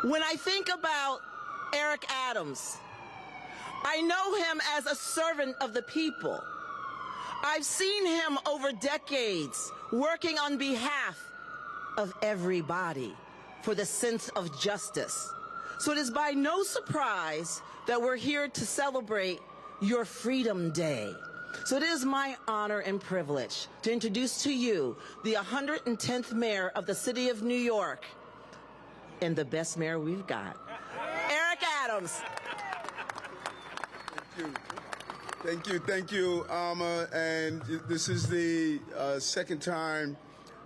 When I think about Eric Adams, I know him as a servant of the people. I've seen him over decades working on behalf of everybody for the sense of justice. So it is by no surprise that we're here to celebrate your Freedom Day. So it is my honor and privilege to introduce to you the 110th mayor of the city of New York, and the best mayor we've got, Eric Adams. Thank you, Alma. And this is the second time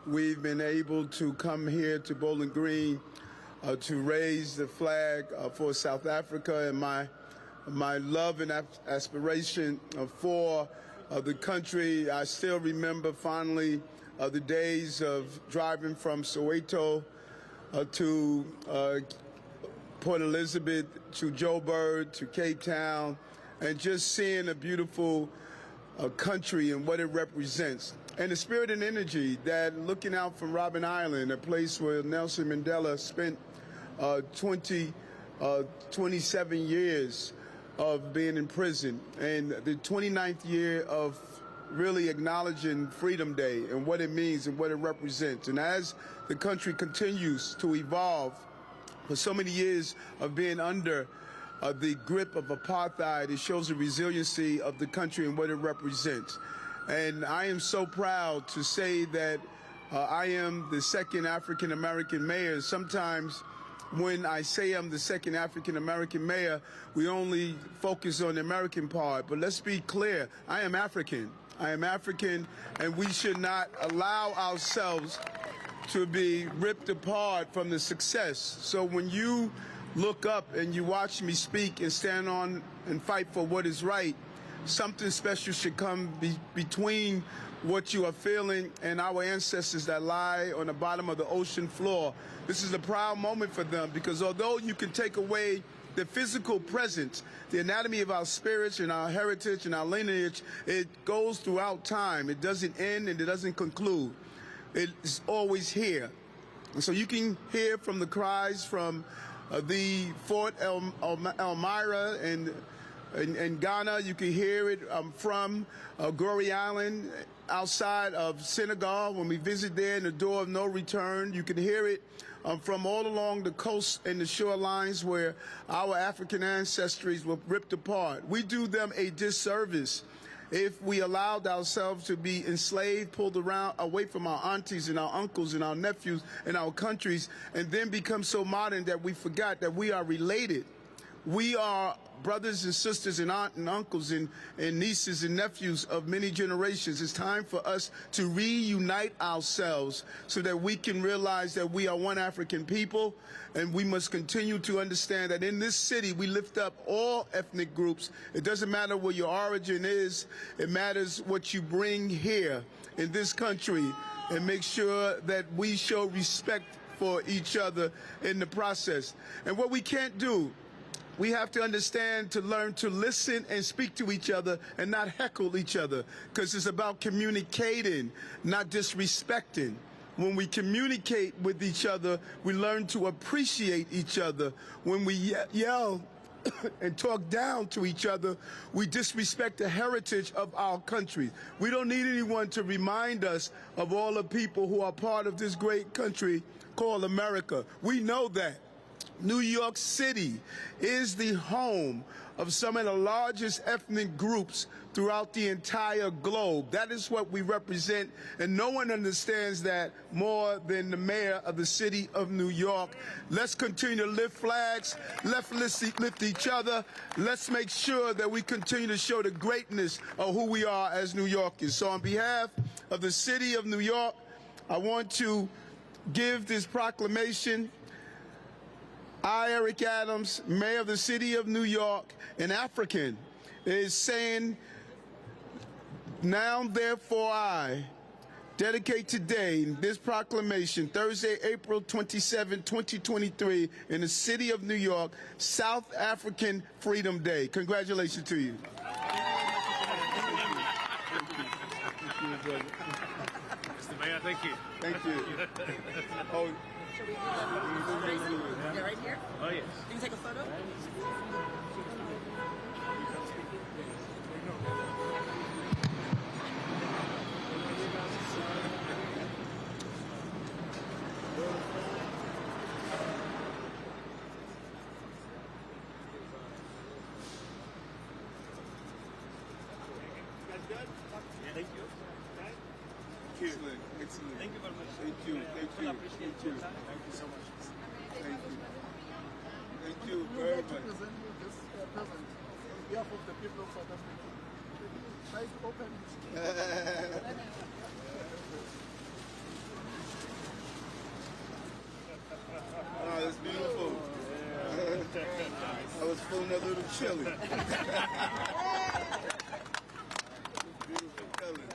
we've been able to come here to Bowling Green to raise the flag for South Africa, and my love and aspiration for the country. I still remember fondly the days of driving from Soweto to Port Elizabeth, to Joburg, to Cape Town, and just seeing a beautiful country and what it represents. And the spirit and energy that looking out from Robben Island, a place where Nelson Mandela spent 27 years of being in prison, and the 29th year of really acknowledging Freedom Day and what it means and what it represents. And as the country continues to evolve for so many years of being under the grip of apartheid, it shows the resiliency of the country and what it represents. And I am so proud to say that I am the second African-American mayor. Sometimes when I say I'm the second African-American mayor, we only focus on the American part. But let's be clear, I am African. I am African, and we should not allow ourselves to be ripped apart from the success. So when you look up and you watch me speak and stand on and fight for what is right, something special should come between what you are feeling and our ancestors that lie on the bottom of the ocean floor. This is a proud moment for them, because although you can take away the physical presence, the anatomy of our spirits and our heritage and our lineage, it goes throughout time. It doesn't end and it doesn't conclude. It's always here. And so you can hear from the cries from the Fort Elmira in Ghana. You can hear it from Goree Island outside of Senegal when we visit there in the door of no return. You can hear it from all along the coast and the shorelines where our African ancestries were ripped apart. We do them a disservice if we allowed ourselves to be enslaved, pulled around away from our aunties and our uncles and our nephews and our countries, and then become so modern that we forgot that we are related. We are brothers and sisters and aunts and uncles and nieces and nephews of many generations. It's time for us to reunite ourselves so that we can realize that we are one African people, and we must continue to understand that in this city we lift up all ethnic groups. It doesn't matter where your origin is. It matters what you bring here in this country, and make sure that we show respect for each other in the process. And what we can't do, we have to understand to learn to listen and speak to each other and not heckle each other, because it's about communicating, not disrespecting. When we communicate with each other, we learn to appreciate each other. When we yell and talk down to each other, we disrespect the heritage of our country. We don't need anyone to remind us of all the people who are part of this great country called America. We know that. New York City is the home of some of the largest ethnic groups throughout the entire globe. That is what we represent, and no one understands that more than the mayor of the city of New York. Let's continue to lift flags, let's lift each other. Let's make sure that we continue to show the greatness of who we are as New Yorkers. So on behalf of the city of New York, I want to give this proclamation. I, Eric Adams, mayor of the city of New York, an African, is saying, now therefore I dedicate today this proclamation, Thursday, April 27, 2023, in the city of New York, South African Freedom Day. Congratulations to you. Mr. Mayor, thank you. Thank you. Oh. Right here. here? Oh, yes. You can take a photo? Thank you. Excellent. Excellent. Thank you very much. Thank you. Thank you. Appreciate Thank you. your time. Thank you so much. Thank you. Thank you We very would like to much. present you this present on behalf of the people of South Africa. Try to open it. Oh, that's beautiful. I was feeling a little chilly. Beautiful color.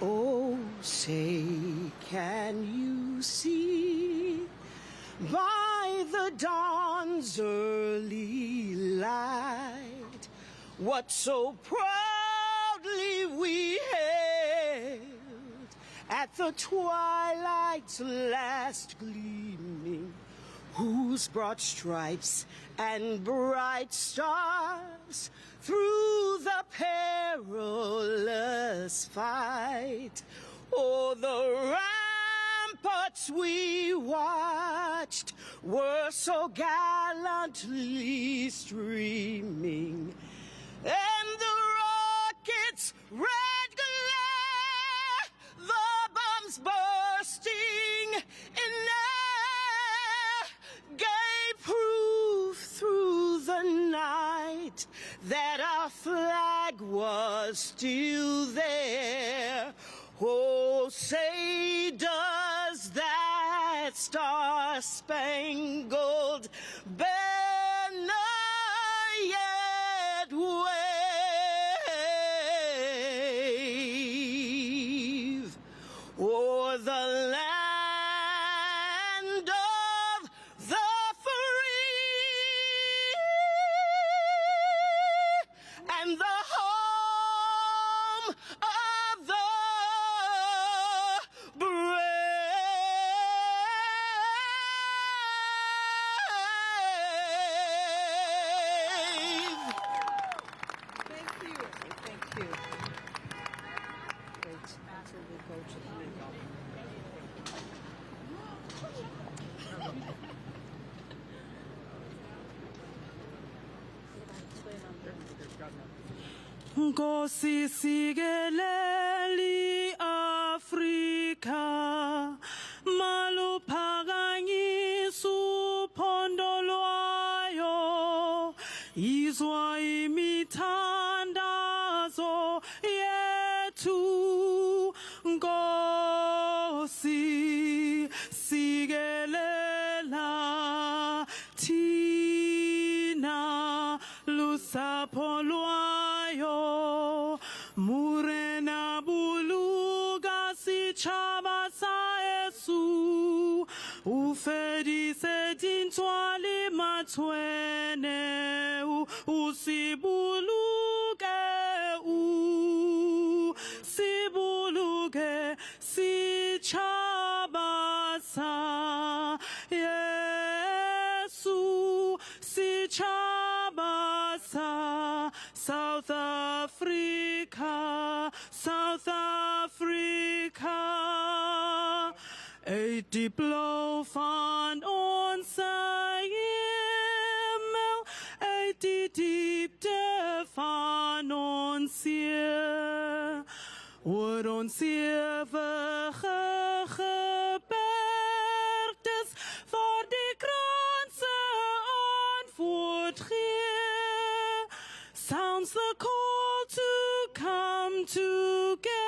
Oh, say, can you see by the dawn's early light what so proudly we hailed at the twilight's last gleaming, whose broad stripes and bright stars through the perilous fight o'er the ramparts we watched were so gallantly streaming, and the rockets' red glare, the bombs bursting in air, gave proof through the night that our flag was still there. Oh, say does that star-spangled banner yet wave o'er the land of the free and the home of the brave? Thank you. Thank you. Wait until we go to the Nkosi sikeleli Afrika, maluphakanyisa uphondo lwayo, izwa imithandazo yethu. Nkosi sikelela thina lusapho lwayo, murena buluka sitjhaba sa Yesu, ufedise dintwa le matshwene, sibuluke sitjhaba sa Yesu, sitjhaba sa South Africa, South Africa. 80 blow van ons hemel, 80 diepte van ons Heer, oor ons ewige gebergtes, waar die kranse antwoord gee. Sounds the call to come together